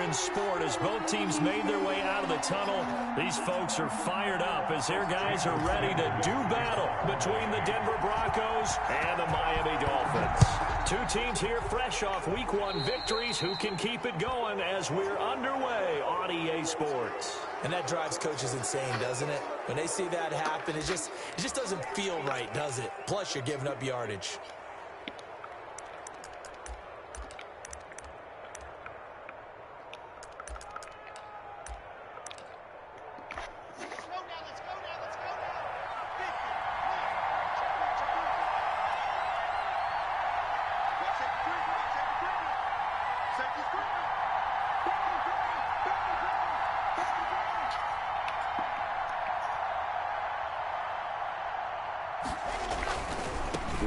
in sport as both teams made their way out of the tunnel. These folks are fired up as their guys are ready to do battle between the Denver Broncos and the Miami Dolphins. Two teams here fresh off Week 1 victories who can keep it going as we're underway on EA Sports. And that drives coaches insane, doesn't it? When they see that happen, it just doesn't feel right, does it? Plus, you're giving up yardage.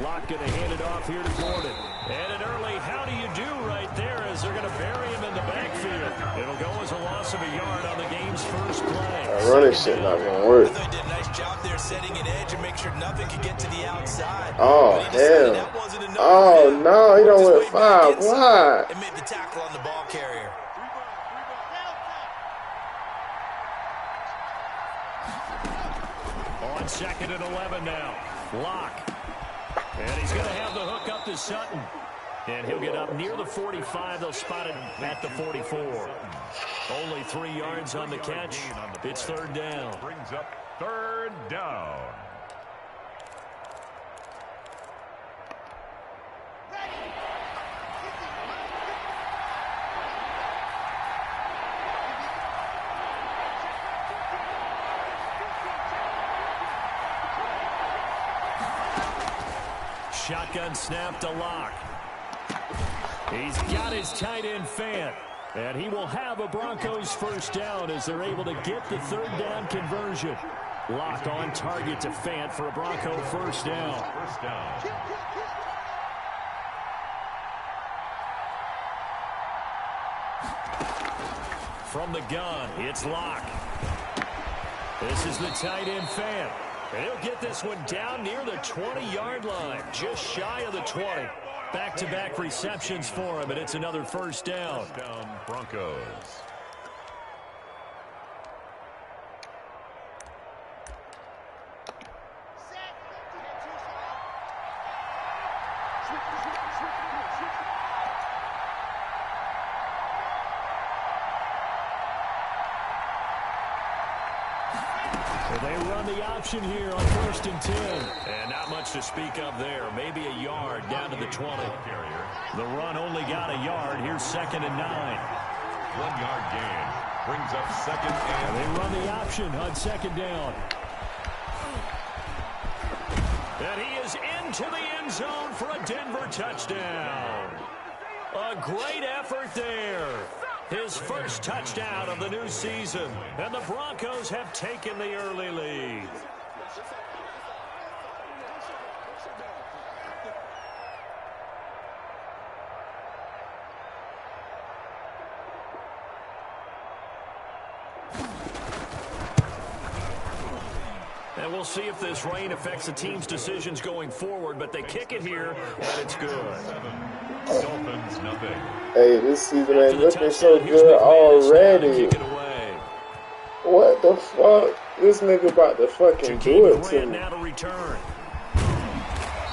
Locke going to hand it off here to Gordon. And an early how do you do right there as they're going to bury him in the backfield. It'll go as a loss of a yard on the game's first play. That running shit not going to work. I thought they did a nice job there setting an edge and make sure nothing could get to the outside. Oh, hell. Oh, no, he don't went 5 wide. And made the tackle on the ball carrier. On 2nd and 11 now. Locke. And he's going to have the hook up to Sutton. And he'll get up near the 45. They'll spot it at the 44. Only 3 yards on the catch. It's 3rd down. Brings up 3rd down. Shotgun snap to Locke. He's got his tight end Fant. And he will have a Broncos first down as they're able to get the 3rd down conversion. Locke on target to Fant for a Bronco first down. First down. From the gun, it's Locke. This is the tight end Fant. And he'll get this one down near the 20-yard line, just shy of the 20. Back-to-back receptions for him, and it's another first down. First down, Broncos. They run the option here on 1st and 10. And not much to speak of there. Maybe a yard down to the 20. The run only got a yard. Here's 2nd and 9. 1-yard gain. Brings up 2nd and... They run the option on 2nd down. And he is into the end zone for a Denver touchdown. A great effort there. His first touchdown of the new season. And the Broncos have taken the early lead. And we'll see if this rain affects the team's decisions going forward, but they kick it here, and it's good. Dolphins, nothing. Hey, this season ain't looking so good already. What the fuck? This nigga about to fucking do it to me. Now to return.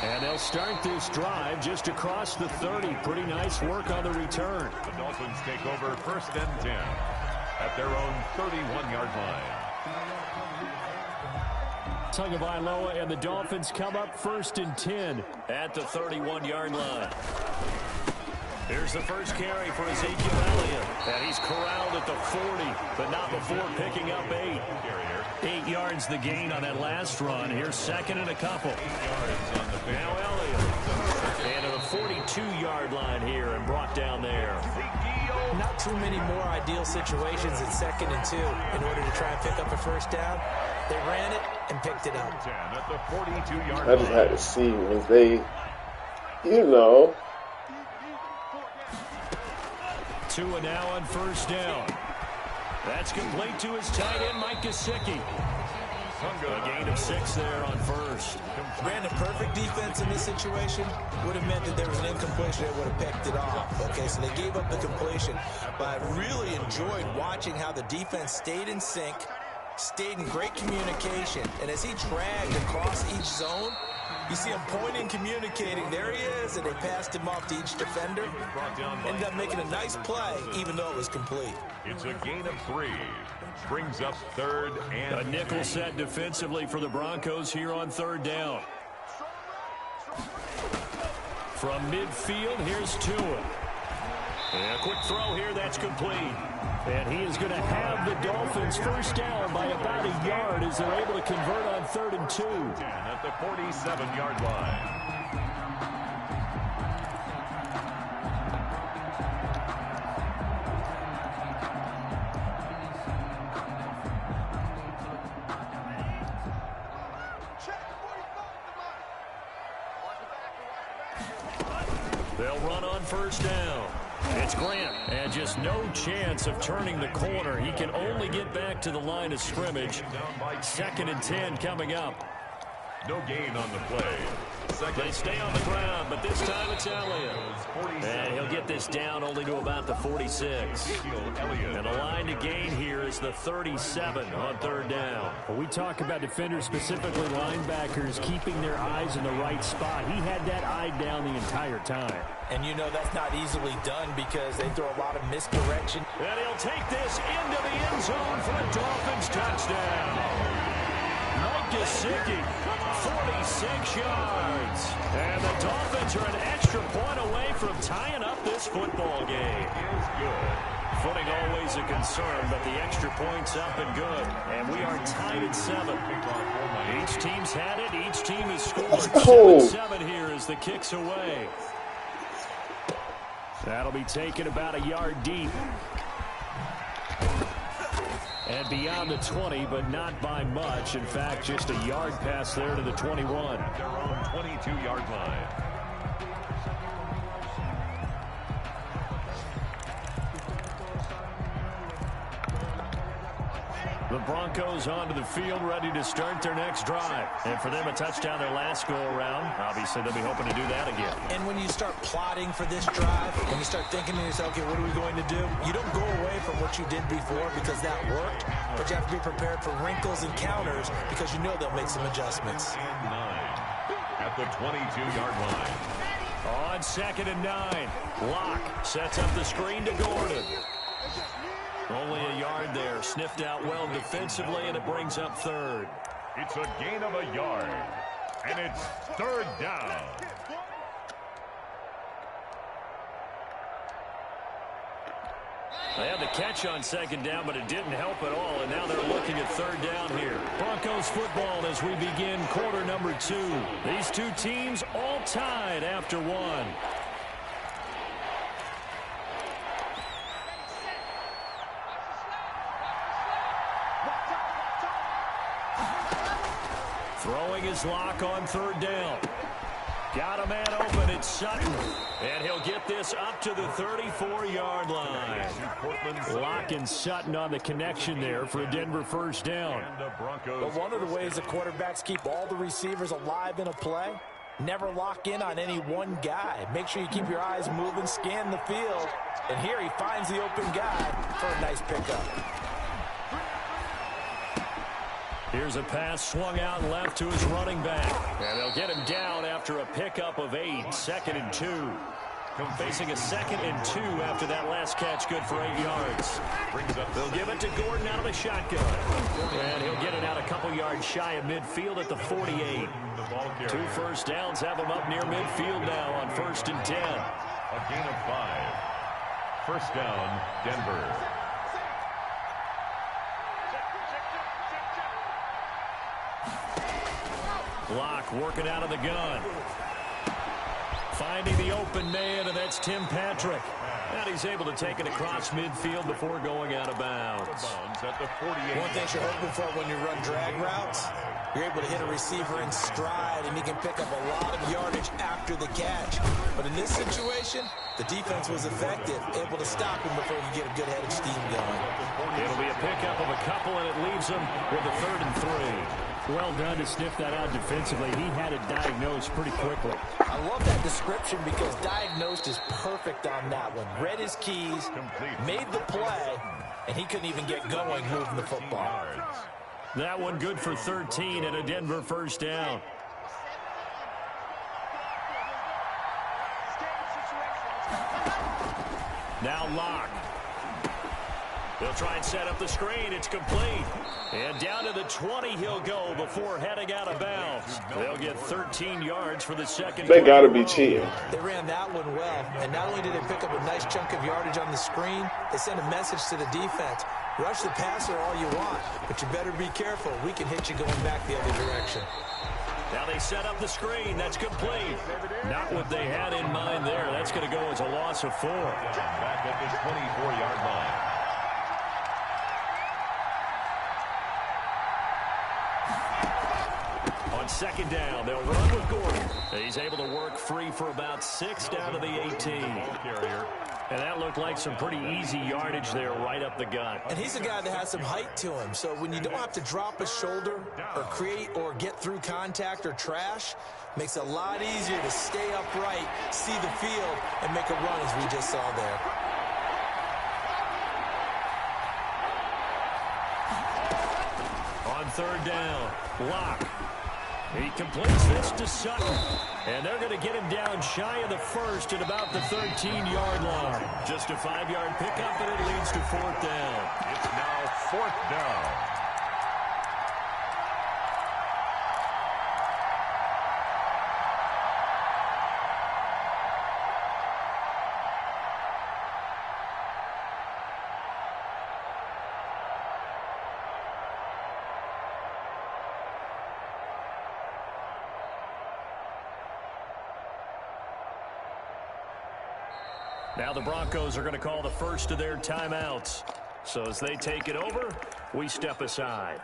And they'll start this drive just across the 30. Pretty nice work on the return. The Dolphins take over 1st and 10 at their own 31-yard line. Tagovailoa and the Dolphins come up 1st and 10 at the 31-yard line. Here's the first carry for Ezekiel Elliott. And he's corralled at the 40, but not before picking up 8. 8 yards the gain on that last run. Here's 2nd and a couple. 8 yards on the now Elliott. And to the 42-yard line here and brought down there. Not too many more ideal situations at 2nd and 2 in order to try and pick up a first down. They ran it and picked it up. At the 42-yard I just had to see was they, you know. Tua now on 1st down. That's complete to his tight end, Mike Gesicki. A gain of 6 there on first. Brandon, perfect defense in this situation would have meant that there was an incompletion that would have picked it off. Okay, so they gave up the completion. But I really enjoyed watching how the defense stayed in sync, stayed in great communication. And as he dragged across each zone, you see him pointing, communicating. There he is, and they passed him off to each defender. Ended up making a nice play, even though it was complete. It's a gain of 3. Brings up 3rd and a nickel set defensively for the Broncos here on 3rd down. From midfield, here's Tua. And a quick throw here, that's complete. And he is going to have the Dolphins first down by about a yard as they're able to convert on 3rd and 2. At the 47-yard line. They'll run on first down. It's Grant, and just no chance of turning the corner. He can only get back to the line of scrimmage. 2nd and 10 coming up. No gain on the play. They stay on the ground, but this time it's Elliott. And he'll get this down only to about the 46. And the line to gain here is the 37 on 3rd down. Well, we talk about defenders, specifically linebackers, keeping their eyes in the right spot. He had that eye down the entire time. And you know that's not easily done because they throw a lot of misdirection. And he'll take this into the end zone for a Dolphins touchdown. Mike Gesicki, 46 yards. And the Dolphins are an extra point away from tying up this football game. Footing always a concern, but the extra point's up and good. And we are tied at 7. Each team's had it. Each team has scored. 7-7 here as the kick's away. That'll be taken about a yard deep. And beyond the 20, but not by much. In fact, just a yard pass there to the 21. Their own 22-yard line. The Broncos onto the field, ready to start their next drive. And for them, a touchdown their last go-around. Obviously, they'll be hoping to do that again. And when you start plotting for this drive, when you start thinking to yourself, okay, what are we going to do? You don't go away from what you did before because that worked. But you have to be prepared for wrinkles and counters because you know they'll make some adjustments. And 9 at the 22-yard line. On 2nd and 9, Locke sets up the screen to Gordon. Only a yard there, sniffed out well defensively, and it brings up 3rd. It's a gain of a yard, and it's 3rd down. They had the catch on 2nd down, but it didn't help at all, and now they're looking at 3rd down here. Broncos football as we begin quarter number 2. These two teams all tied after 1. Throwing his Lock on 3rd down. Got a man open. It's Sutton. And he'll get this up to the 34-yard line. Lock and Sutton on the connection there for a Denver first down. But one of the ways the quarterbacks keep all the receivers alive in a play, never lock in on any one guy. Make sure you keep your eyes moving, scan the field. And here he finds the open guy for a nice pickup. Here's a pass swung out left to his running back. And they'll get him down after a pickup of 8. 2nd and 2. Facing a 2nd and 2 after that last catch, good for 8 yards. They'll give it to Gordon out of the shotgun. And he'll get it out a couple yards shy of midfield at the 48. 2 first downs have him up near midfield now on 1st and 10. A gain of 5. First down, Denver. Locke working out of the gun. Finding the open man, and that's Tim Patrick. And he's able to take it across midfield before going out of bounds. At the 48. One thing you're hoping for when you run drag routes, you're able to hit a receiver in stride, and he can pick up a lot of yardage after the catch. But in this situation, the defense was effective, able to stop him before he get a good-headed steam going. It'll be a pickup of a couple, and it leaves him with a 3rd and 3. Well done to sniff that out defensively. He had it diagnosed pretty quickly. I love that description because diagnosed is perfect on that one. Read his keys, made the play, and he couldn't even get going moving the football. That one good for 13 and a Denver first down. Now Locke. They'll try and set up the screen. It's complete. And down to the 20 he'll go before heading out of bounds. They'll get 13 yards for the second. They got to be cheating. They ran that one well. And not only did they pick up a nice chunk of yardage on the screen, they sent a message to the defense. Rush the passer all you want, but you better be careful. We can hit you going back the other direction. Now they set up the screen. That's complete. Not what they had in mind there. That's going to go as a loss of 4. Back at the 24-yard line. On second down, they'll run with Gordon. He's able to work free for about 6 down to the 18. And that looked like some pretty easy yardage there right up the gut. And he's a guy that has some height to him. So when you don't have to drop a shoulder or create or get through contact or trash, makes it a lot easier to stay upright, see the field, and make a run as we just saw there. On third down, Locke. He completes this to Sutton. And they're going to get him down shy of the first at about the 13-yard line. Just a 5-yard pickup, and it leads to 4th down. It's now 4th down. Now the Broncos are going to call the first of their timeouts. So as they take it over, we step aside.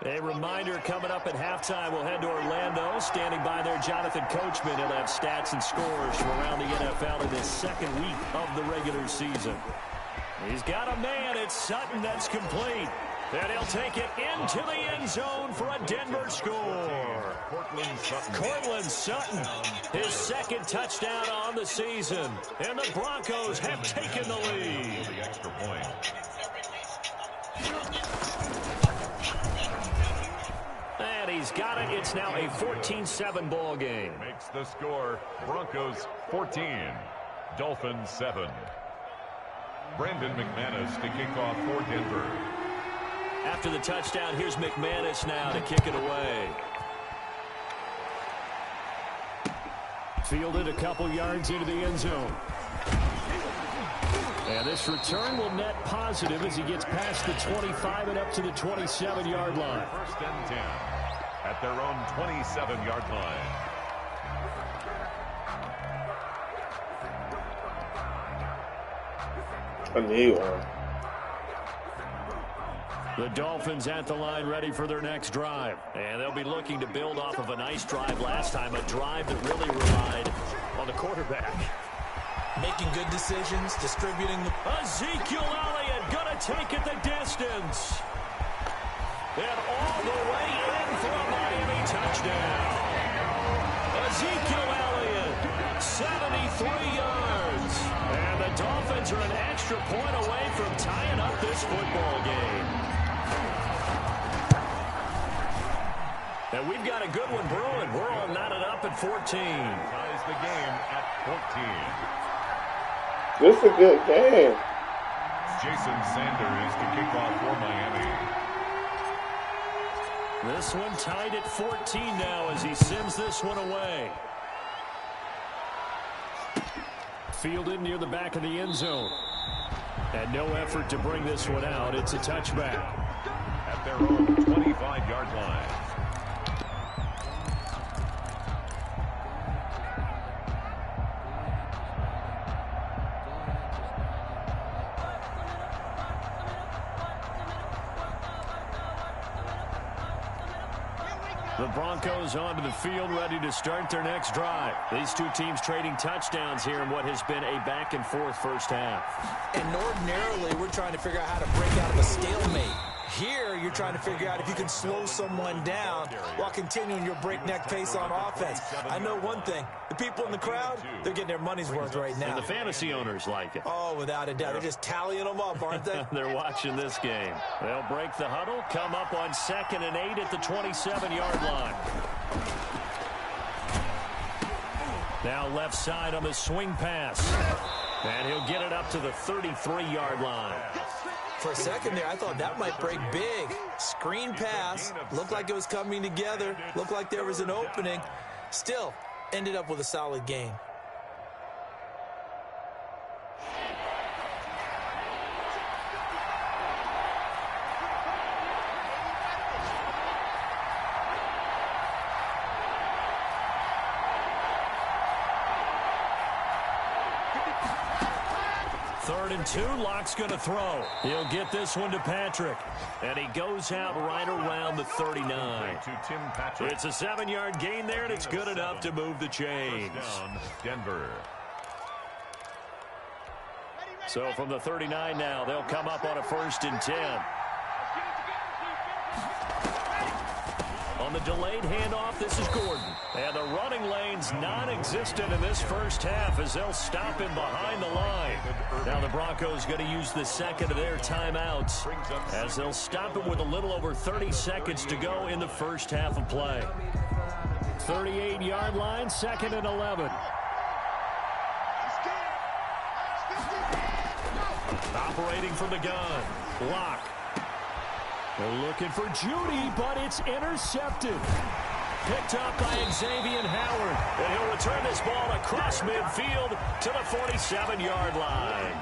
A reminder coming up at halftime, we'll head to Orlando. Standing by there, Jonathan Coachman. He'll have stats and scores from around the NFL in this second week of the regular season. He's got a man. It's Sutton. That's complete. And he'll take it into the end zone for a Denver score. Cortland Sutton, his second touchdown on the season. And the Broncos have taken the lead. The extra point. And he's got it. It's now a 14-7 ball game. Makes the score Broncos 14, Dolphins 7. Brandon McManus to kick off for Denver. After the touchdown, here's McManus now to kick it away. Fielded a couple yards into the end zone. And this return will net positive as he gets past the 25 and up to the 27-yard line. 1st and 10 at their own 27-yard line. I need one. The Dolphins at the line ready for their next drive. And they'll be looking to build off of a nice drive last time, a drive that really relied on the quarterback. Making good decisions, distributing the... Ezekiel Elliott gonna take it the distance. And all the way in for a Miami touchdown. Ezekiel Elliott, 73 yards. And the Dolphins are an extra point away from tying up this football game. And we've got a good one brewing. We're all knotted up at 14. Ties the game at 14. This is a good game. Jason Sanders to kick off for Miami. This one tied at 14 now as he sends this one away. Fielded near the back of the end zone. And no effort to bring this one out. It's a touchback. At their own 25-yard line. The Broncos onto the field, ready to start their next drive. These two teams trading touchdowns here in what has been a back-and-forth first half. And ordinarily, we're trying to figure out how to break out of a stalemate. Here, you're trying to figure out if you can slow someone down while continuing your breakneck pace on offense. I know one thing. The people in the crowd, they're getting their money's worth right now. And the fantasy owners like it. Oh, without a doubt. They're just tallying them up, aren't they? They're watching this game. They'll break the huddle, come up on 2nd and 8 at the 27-yard line. Now left side on the swing pass. And he'll get it up to the 33-yard line. For a second there, I thought that might break big. Screen pass. Looked like it was coming together. Looked like there was an opening. Still, ended up with a solid gain. Third and 2, Locke's going to throw. He'll get this one to Patrick. And he goes out right around the 39. It's a 7-yard gain there, and it's good enough to move the chains. Denver. So from the 39 now, they'll come up on a 1st and 10. On the delayed handoff, this is Gordon. And the running lane's non-existent in this first half as they'll stop him behind the line. Now the Broncos going to use the second of their timeouts as they'll stop him with a little over 30 seconds to go in the first half of play. 38-yard line, 2nd and 11. Operating from the gun, Locke. They're looking for Judy, but it's intercepted. Picked up by Xavier Howard. And he'll return this ball across midfield to the 47-yard line.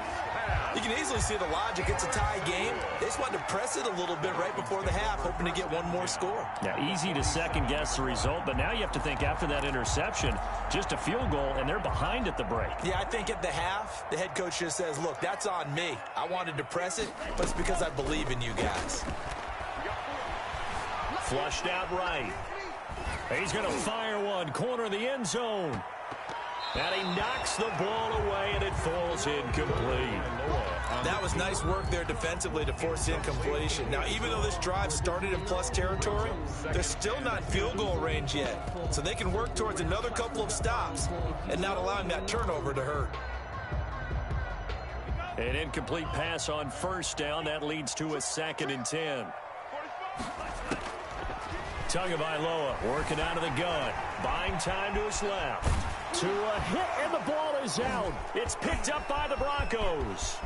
You can easily see the logic. It's a tie game. They just wanted to press it a little bit right before the half, hoping to get one more score. Now, easy to second-guess the result, but now you have to think after that interception, just a field goal, and they're behind at the break. Yeah, I think at the half, the head coach just says, look, that's on me. I wanted to press it, but it's because I believe in you guys. Flushed out right. He's going to fire one, corner of the end zone. And he knocks the ball away, and it falls incomplete. That was nice work there defensively to force incompletion. Now, even though this drive started in plus territory, they're still not field goal range yet. So they can work towards another couple of stops and not allowing that turnover to hurt. An incomplete pass on 1st down. That leads to a 2nd and 10. Tagovailoa working out of the gun. Buying time to his left. To a hit, and the ball is out. It's picked up by the Broncos.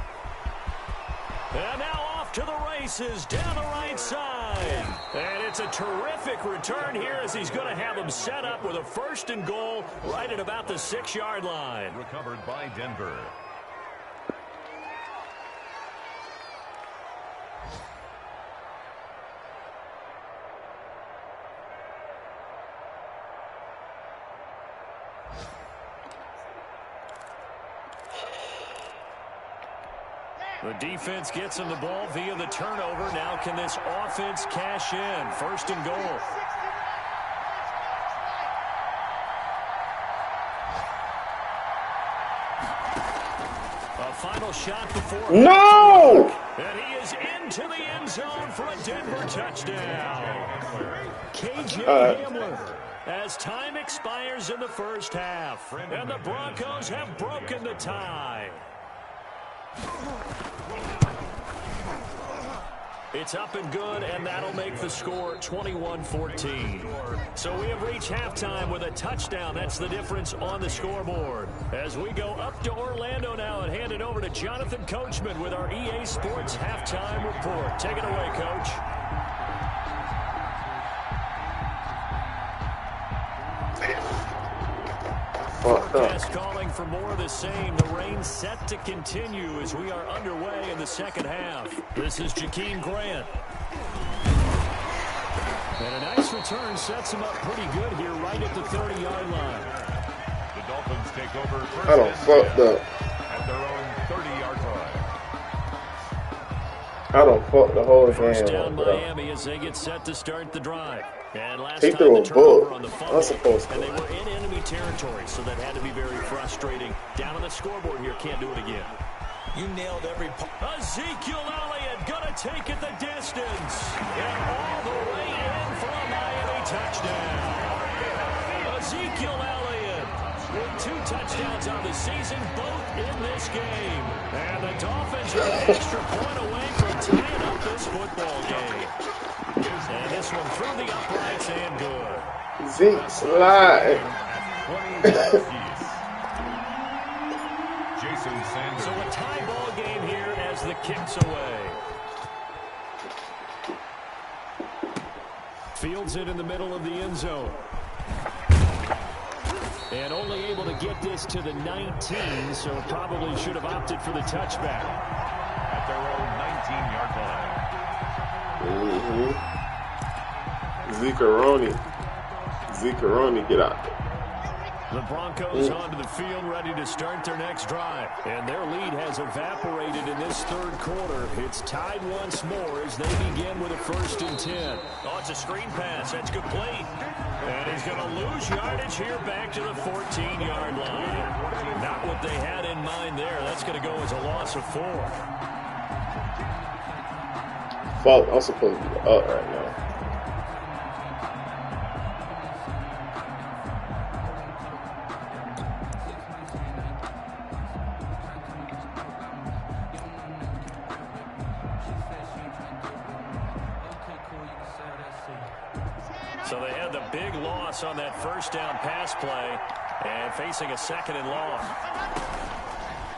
And now off to the races down the right side. And it's a terrific return here as he's going to have them set up with a 1st and goal right at about the 6-yard line. Recovered by Denver. The defense gets him the ball via the turnover. Now can this offense cash in? 1st and goal. A final shot before. No! And he is into the end zone for a Denver touchdown. KJ Hamler. As time expires in the first half. And the Broncos have broken the tie. It's up and good, and that'll make the score 21-14. So we have reached halftime with a touchdown. That's the difference on the scoreboard. As we go up to Orlando now and hand it over to Jonathan Coachman with our EA Sports halftime report. Take it away, Coach. Broadcast calling for more of the same. The rain set to continue as we are underway in the second half. This is Jakeem Grant. And a nice return sets him up pretty good here right at the 30-yard line. The Dolphins take over first I don't fucked up. at their own 30-yard line. I don't fuck the whole First game down up, bro. Miami as they get set to start the drive. And last He time threw the a turnover book. on the I'm fumble, supposed to. and they were in enemy territory, so that had to be very frustrating. Down on the scoreboard here, can't do it again. You nailed every part. Ezekiel Elliott gonna take it the distance. And all the way in for a Miami touchdown. Ezekiel Elliott with 2 touchdowns on the season, both in this game. And the Dolphins are an extra point away from tying up this football game. And this one through the uprights and good. Zeke slide. Jason Sanders. So a tie ball game here as the kick's away. Fields it in the middle of the end zone. And only able to get this to the 19, so probably should have opted for the touchback. At their own 19-yard line. Zekaroni, get out there. The Broncos onto the field ready to start their next drive. And their lead has evaporated in this third quarter. It's tied once more as they begin with a 1st and 10. Oh, it's a screen pass. That's complete. And he's going to lose yardage here back to the 14-yard line. Not what they had in mind there. That's going to go as a loss of 4. Fuck, I'm supposed to be up right now. So they had the big loss on that 1st down pass play and facing a 2nd and long.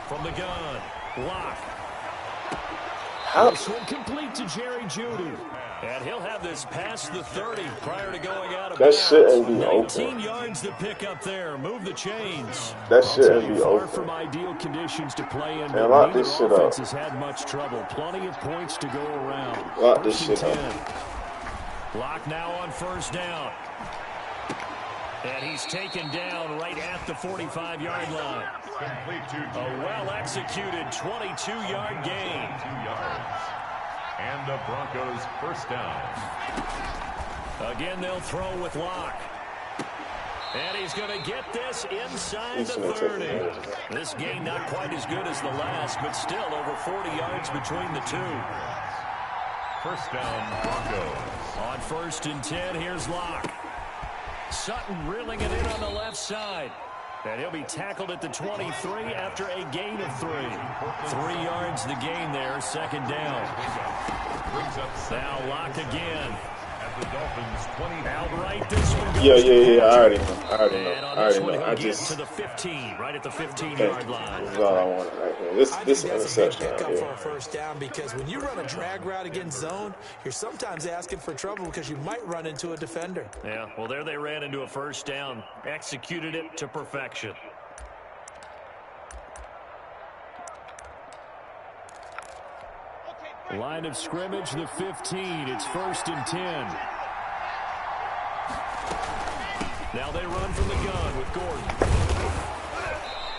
From the gun, Locke. This one complete to Jerry Jeudy. And he'll have this past the 30 prior to going out of bounds. That shouldn't be 19 open. yards to pick up there. Move the chains. That shouldn't be Far open. from ideal conditions to play in, Man, but lock neither this shit offense up. has had much trouble. Plenty of points to go around. Lock this 1st and shit up. 10. Lock now on 1st down. And he's taken down right at the 45-yard line. Complete to A well-executed 22-yard gain. 2 yards. And the Broncos 1st down. Again, they'll throw with Locke. And he's going to get this inside the 30. This gain not quite as good as the last, but still over 40 yards between the two. 1st down, Broncos. On 1st and 10, here's Locke. Sutton reeling it in on the left side. And he'll be tackled at the 23 after a gain of 3. 3 yards the gain there, 2nd down. Brings up Now Locke again. at the Dolphins 20. Outright this one goes Yeah, to I already know. And on I this already one, know. he'll I get just, to the 15, right at the 15-yard this line. is all I wanted right here. This I think that's a big interception right pickup here. for a 1st down because when you run a drag route against zone, you're sometimes asking for trouble because you might run into a defender. Yeah, well, there they ran into a 1st down, executed it to perfection. Line of scrimmage, the 15. It's 1st and 10. Now they run from the gun with Gordon.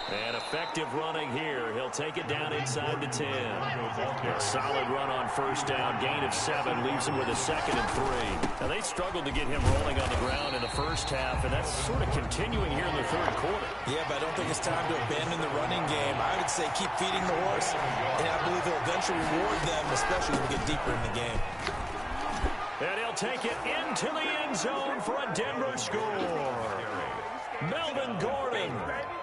And effective running here. He'll take it down inside the 10. A solid run on 1st down. Gain of 7 leaves him with a 2nd and 3. Now they struggled to get him rolling on the ground in the 1st half, and that's sort of continuing here in the 3rd quarter. Yeah, but I don't think it's time to abandon the running game. I would say keep feeding the horse, and I believe he'll eventually reward them, especially when we get deeper in the game. And he'll take it into the end zone for a Denver score. Melvin Gordon,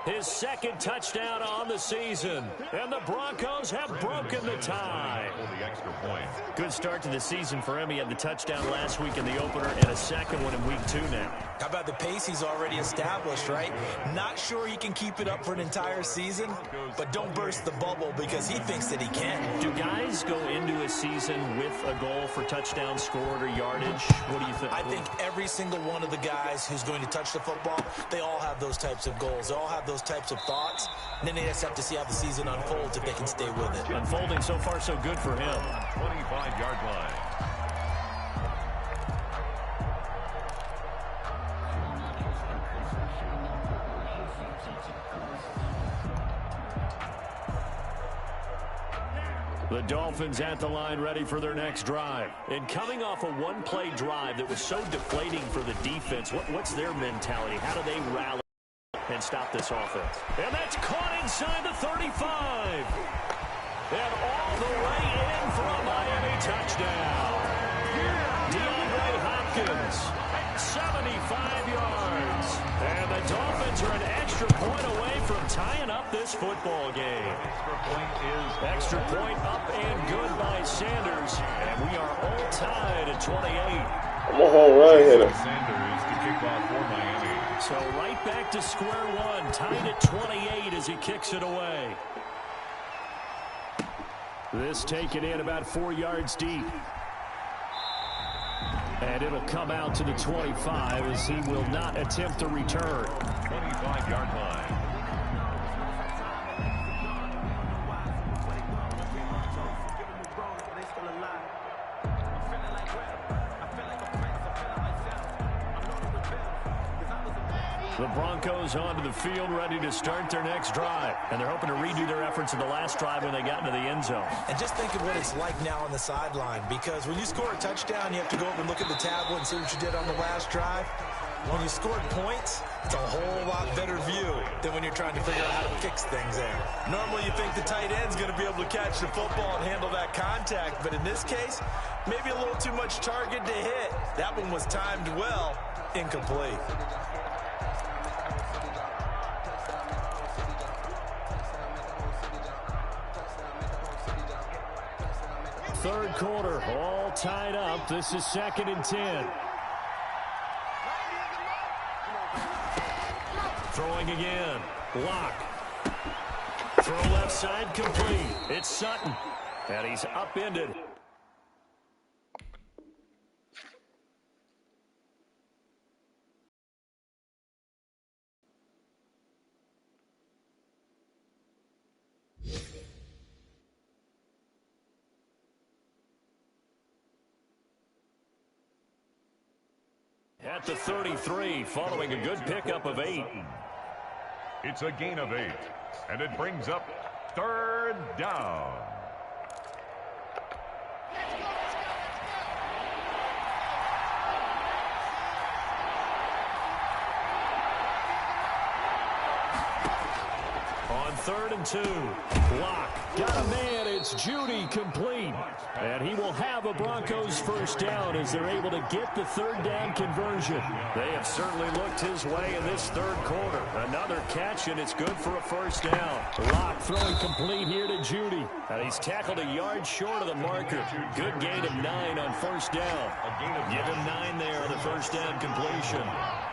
his 2nd touchdown on the season. And the Broncos have broken the tie. For the extra point. Good start to the season for him. He had the touchdown last week in the opener and a 2nd one in week 2 now. How about the pace he's already established, right? Not sure he can keep it up for an entire season, but don't burst the bubble because he thinks that he can. Do guys go into a season with a goal for touchdown scored or yardage? What do you think? I think every single one of the guys who's going to touch the football, they all have those types of goals. They all have those types of thoughts. And then they just have to see how the season unfolds if they can stay with it. Unfolding so far so good for him. 25-yard line. The Dolphins at the line ready for their next drive. And coming off a one-play drive that was so deflating for the defense, what's their mentality? How do they rally and stop this offense? And that's caught inside the 35. And all the way in for a Miami touchdown. DeAndre Hopkins, 75 yards. And the Dolphins are an extra point away from tying up this football game. Extra point up and good by Sanders. And we are all tied at 28. I'm a home run hitter. Sanders to kick off for Miami. So right back to square one, tied at 28 as he kicks it away. This taken in about 4 yards deep. And it'll come out to the 25 as he will not attempt to return. 25-yard line. The Broncos onto the field, ready to start their next drive. And they're hoping to redo their efforts in the last drive when they got into the end zone. And just think of what it's like now on the sideline, because when you score a touchdown, you have to go over and look at the tablet and see what you did on the last drive. When you scored points, it's a whole lot better view than when you're trying to figure out how to fix things there. Normally you think the tight end's going to be able to catch the football and handle that contact, but in this case, maybe a little too much target to hit. That one was timed well, incomplete. Third quarter, all tied up. This is 2nd and 10. Throwing again. Lock. Throw left side complete. It's Sutton. And he's upended. At the 33, following a good pickup of 8. It's a gain of 8, and it brings up 3rd down. On 3rd and 2, Lock. Got a man, it's Judy, complete. And he will have a Broncos first down as they're able to get the 3rd down conversion. They have certainly looked his way in this 3rd quarter. Another catch, and it's good for a first down. Lock throwing complete here to Judy. And he's tackled a yard short of the marker. Good gain of 9 on first down. Give him 9 there on the first down completion.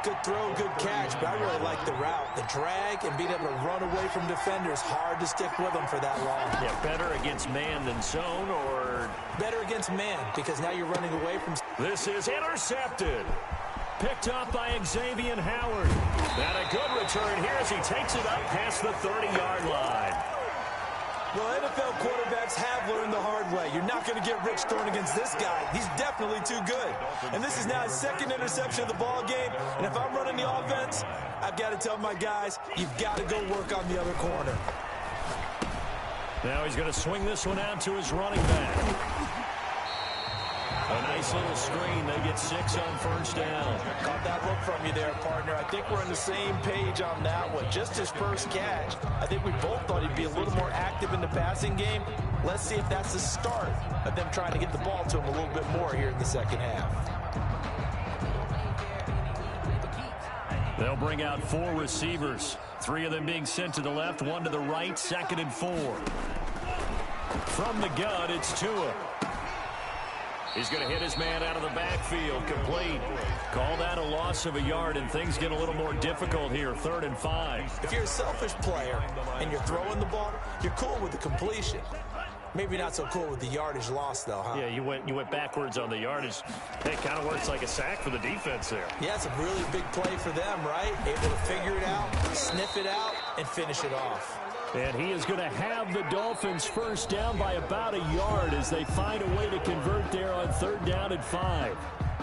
Good throw, good catch, but I really like the route. The drag and being able to run away from defenders. Hard to stick with them for that long. Yeah, better against man than zone, or... Better against man, because now you're running away from... This is intercepted. Picked up by Xavier Howard. And a good return here as he takes it up past the 30-yard line. Well, NFL quarterbacks have learned the hard way. You're not going to get rich throwing against this guy. He's definitely too good. And this is now his 2nd interception of the ball game. And if I'm running the offense, I've got to tell my guys, you've got to go work on the other corner. Now he's going to swing this one out to his running back. A nice little screen. They get 6 on first down. Caught that look from you there, partner. I think we're on the same page on that one. Just his first catch. I think we both thought he'd be a little more active in the passing game. Let's see if that's the start of them trying to get the ball to him a little bit more here in the second half. They'll bring out 4 receivers. 3 of them being sent to the left, 1 to the right, 2nd and 4. From the gun, it's Tua. He's going to hit his man out of the backfield, complete. Call that a loss of a yard, and things get a little more difficult here, 3rd and 5. If you're a selfish player and you're throwing the ball, you're cool with the completion. Maybe not so cool with the yardage loss, though, huh? Yeah, you went backwards on the yardage. It kind of works like a sack for the defense there. Yeah, it's a really big play for them, right? Able to figure it out, sniff it out, and finish it off. And he is going to have the Dolphins first down by about a yard as they find a way to convert there on 3rd down and 5.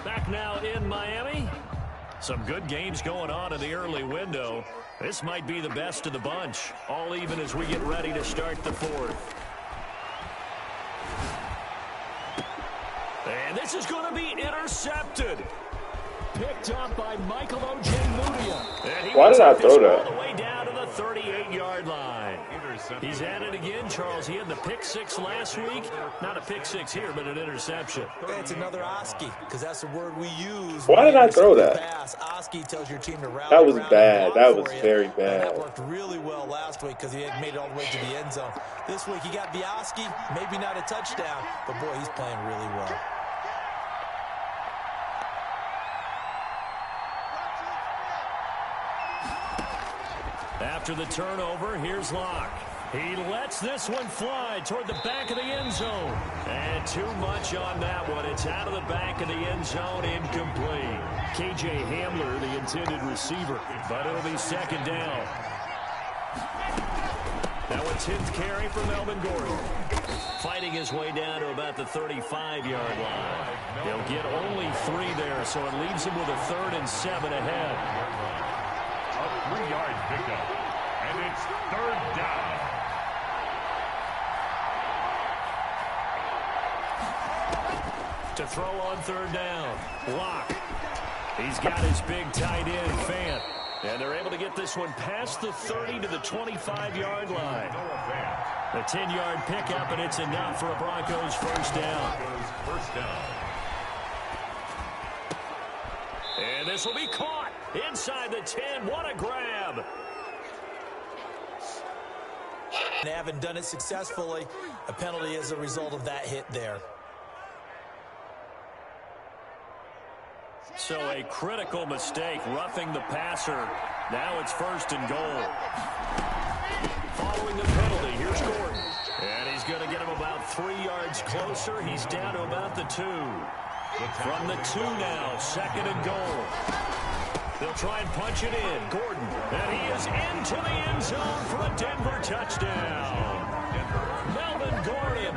Back now in Miami. Some good games going on in the early window. This might be the best of the bunch. All even as we get ready to start the 4th. And this is going to be intercepted. Picked up by Michael Ojemudia. Why did I throw that? All the way down to the 38-yard line. He's at it again, Charles. He had the pick six last week. Not a pick six here, but an interception. It's another Oski, because that's the word we use. Why did I throw that? Oski tells your team to rally. That was bad. That was very bad. That worked really well last week because he had made it all the way to the end zone. This week he got the Oski, maybe not a touchdown, but boy, he's playing really well. After the turnover, here's Locke. He lets this one fly toward the back of the end zone. And too much on that one. It's out of the back of the end zone, incomplete. K.J. Hamler, the intended receiver, but it'll be second down. Now a 10th carry for Melvin Gordon. Fighting his way down to about the 35-yard line. They'll get only 3 there, so it leaves him with a 3rd and 7 ahead. A 3-yard pickup, and it's 3rd down. To throw on 3rd down, Locke. He's got his big tight end, Fant. And they're able to get this one past the 30 to the 25-yard line. A 10-yard pickup, and it's enough for a Broncos first down. And this will be caught inside the 10. What a grab. They haven't done it successfully. A penalty as a result of that hit there. So a critical mistake, roughing the passer. Now it's 1st and goal. Following the penalty, here's Gordon. And he's going to get him about 3 yards closer. He's down to about the 2. From the 2 now, 2nd and goal. They'll try and punch it in. Gordon, and he is into the end zone for a Denver touchdown. Melvin Gordon,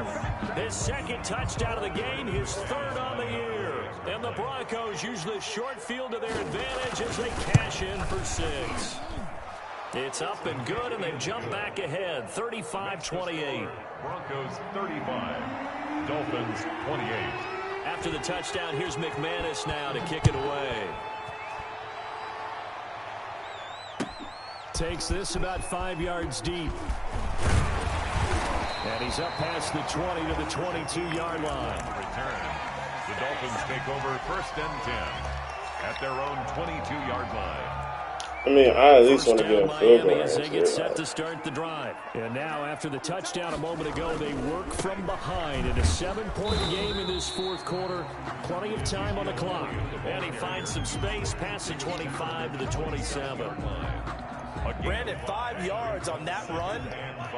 his 2nd touchdown of the game, his 3rd on the year. And the Broncos use the short field to their advantage as they cash in for 6. It's up and good, and they jump back ahead, 35-28. Broncos 35, Dolphins 28. After the touchdown, here's McManus now to kick it away. Takes this about 5 yards deep. And he's up past the 20 to the 22-yard line. Return. The Dolphins take over 1st and 10 at their own 22-yard line. I mean, I at least want to get a field goal. As they get set to start the drive. And now, after the touchdown a moment ago, they work from behind in a 7-point game in this 4th quarter. Plenty of time on the clock. And he finds some space past the 25 to the 27. Brandon, 5 yards on that run.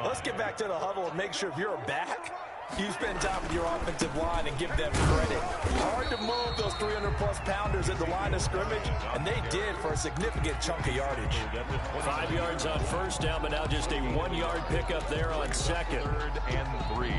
Let's get back to the huddle and make sure if you're a back, you spend time with your offensive line and give them credit. Hard to move those 300-plus pounders at the line of scrimmage, and they did for a significant chunk of yardage. 5 yards on 1st down, but now just a 1-yard pickup there on 2nd. 3rd and 3.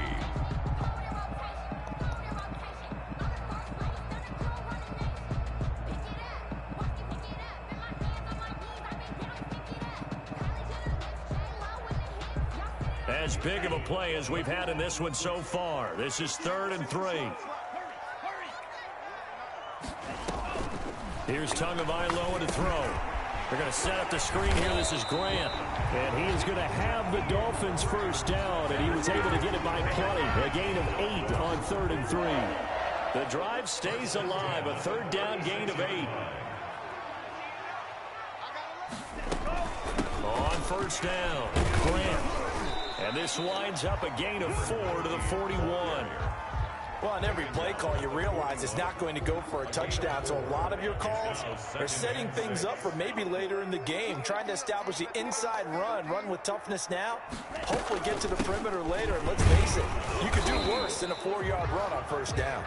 As big of a play as we've had in this one so far. This is 3rd and 3. Here's Tagovailoa to throw. They're going to set up the screen here. This is Grant. And he is going to have the Dolphins first down, and he was able to get it by plenty. A gain of 8 on 3rd and 3. The drive stays alive. A 3rd down gain of 8. On 1st down, Grant. And this winds up a gain of 4 to the 41. Well, on every play call, you realize it's not going to go for a touchdown. So a lot of your calls are setting things up for maybe later in the game, trying to establish the inside run with toughness now, hopefully get to the perimeter later. And let's face it, you could do worse than a 4-yard run on 1st down.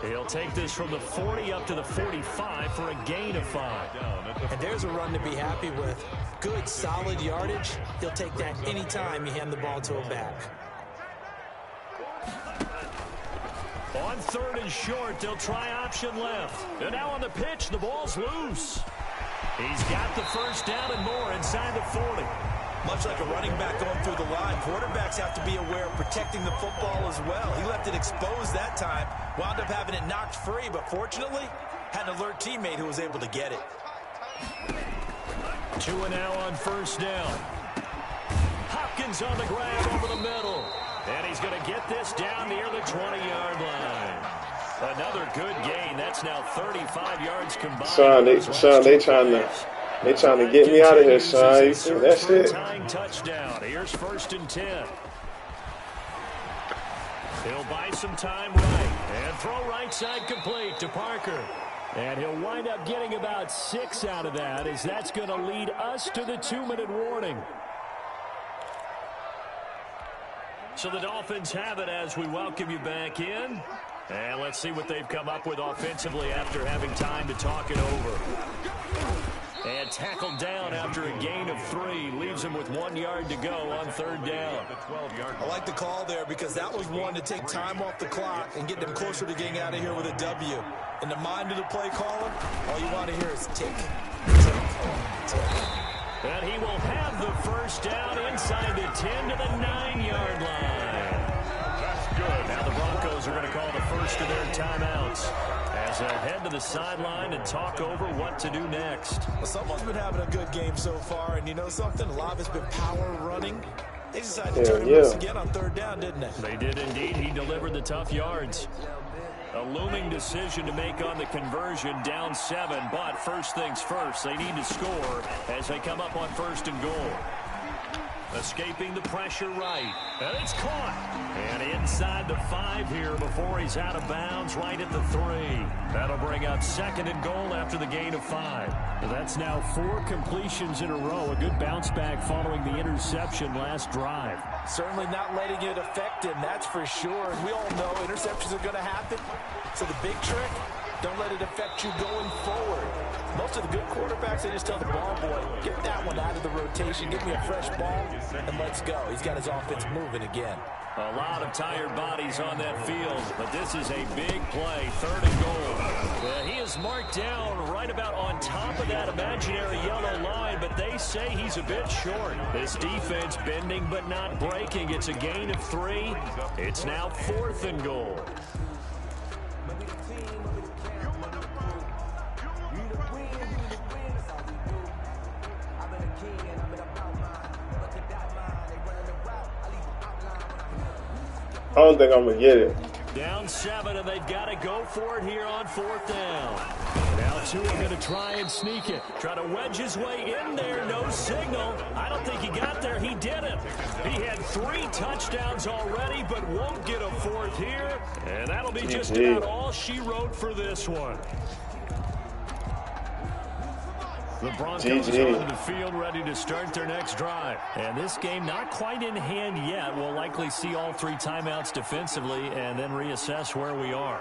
He'll take this from the 40 up to the 45 for a gain of 5. And there's a run to be happy with. Good, solid yardage. He'll take that anytime you hand the ball to a back. On 3rd and short, they'll try option left. And now on the pitch, the ball's loose. He's got the first down and more inside the 40. Much like a running back going through the line, quarterbacks have to be aware of protecting the football as well. He left it exposed that time, wound up having it knocked free, but fortunately, had an alert teammate who was able to get it. 2 and now on first down. Hopkins on the grab over the middle. And he's going to get this down near the 20-yard line. Another good gain. That's now 35 yards combined. Sean, they trying to get me out of here, Sean. You see that shit? Touchdown. Here's 1st and 10. He'll buy some time right and throw right side complete to Parker. And he'll wind up getting about 6 out of that, as that's going to lead us to the 2-minute warning. So the Dolphins have it as we welcome you back in. And let's see what they've come up with offensively after having time to talk it over. And tackled down after a gain of 3. Leaves him with 1 yard to go on 3rd down. I like the call there because that was one to take time off the clock and get them closer to getting out of here with a W. In the mind of the play caller, all you want to hear is tick, tick, tick. And he will have the 1st down inside the 10 to the 9-yard line. That's good. Now the Broncos are going to call the first of their timeouts as they'll head to the sideline and talk over what to do next. Well, someone's been having a good game so far, and you know something? A lot of it's been power running. They decided to turn him loose again on 3rd down, didn't they? They did indeed. He delivered the tough yards. A looming decision to make on the conversion, down 7, but first things first, they need to score as they come up on 1st and goal. Escaping the pressure right, and it's caught. And inside the 5 here before he's out of bounds, right at the 3. That'll bring up 2nd and goal after the gain of 5. That's now 4 completions in a row. A good bounce back following the interception last drive. Certainly not letting it affect him, that's for sure. And we all know interceptions are going to happen. So the big trick, don't let it affect you going forward. Most of the good quarterbacks, they just tell the ball boy, get that one out of the rotation, give me a fresh ball, and let's go. He's got his offense moving again. A lot of tired bodies on that field, but this is a big play, 3rd and goal. He is marked down right about on top of that imaginary yellow line, but they say he's a bit short. This defense bending but not breaking. It's a gain of 3. It's now 4th and goal. I don't think I'm going to get it. Down 7, and they've got to go for it here on 4th down. Now 2 are going to try and sneak it. Try to wedge his way in there. No signal. I don't think he got there. He didn't. He had 3 touchdowns already, but won't get a 4th here. And that'll be just about all she wrote for this one. The Broncos are on the field ready to start their next drive. And this game not quite in hand yet. We'll likely see all 3 timeouts defensively and then reassess where we are.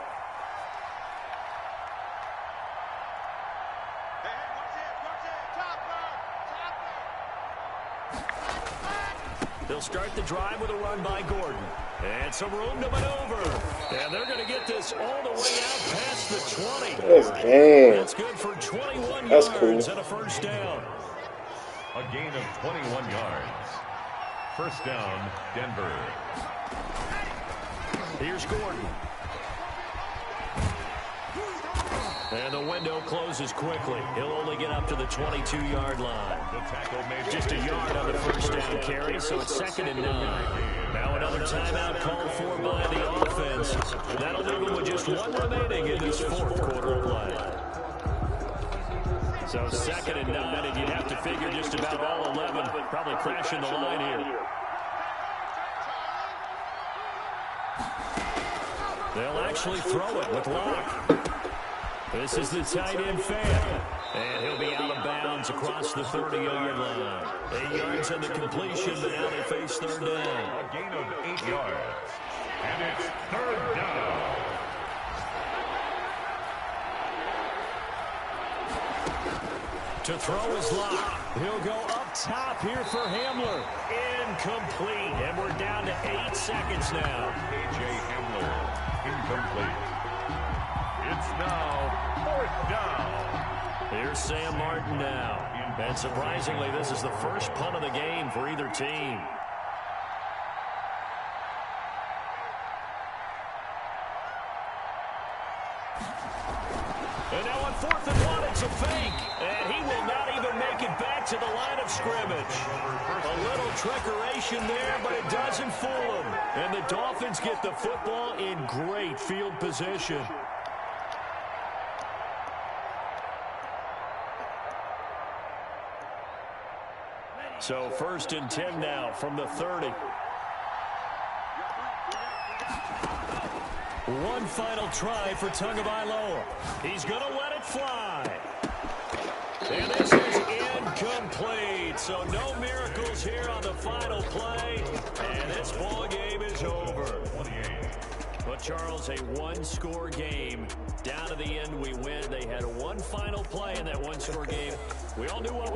They'll start the drive with a run by Gordon. And some room to maneuver. And they're going to get this all the way out past the 20. That's good for 21 yards and a 1st down. A gain of 21 yards. 1st down, Denver. Here's Gordon. And the window closes quickly. He'll only get up to the 22-yard line. Just a yard on the 1st down carry, so it's 2nd and 9. Now another timeout called for by the offense. That'll leave them with just 1 remaining in this 4th quarter of play. So 2nd and 9, and you'd have to figure just about all 11 probably crashing the line here. They'll actually throw it with Locke. This is the tight end fan. And he'll be out of bounds across the 30-yard line. 8 yards on the completion, but now they face 3rd down. A gain of 8 yards. And it's 3rd down. To throw is Locke. He'll go up top here for Hamler. Incomplete. And we're down to 8 seconds now. A.J. Hamler, incomplete. It's now 4th down. Here's Sam Martin now. And surprisingly, this is the first punt of the game for either team. And now on 4th and 1, it's a fake. And he will not even make it back to the line of scrimmage. A little trickeration there, but it doesn't fool him. And the Dolphins get the football in great field position. So 1st and 10 now from the 30. One final try for Tagovailoa. He's going to let it fly. And this is incomplete. So no miracles here on the final play. And this ball game is over. But, Charles, a one-score game. Down to the end, we win. They had one final play in that one-score game. We all knew what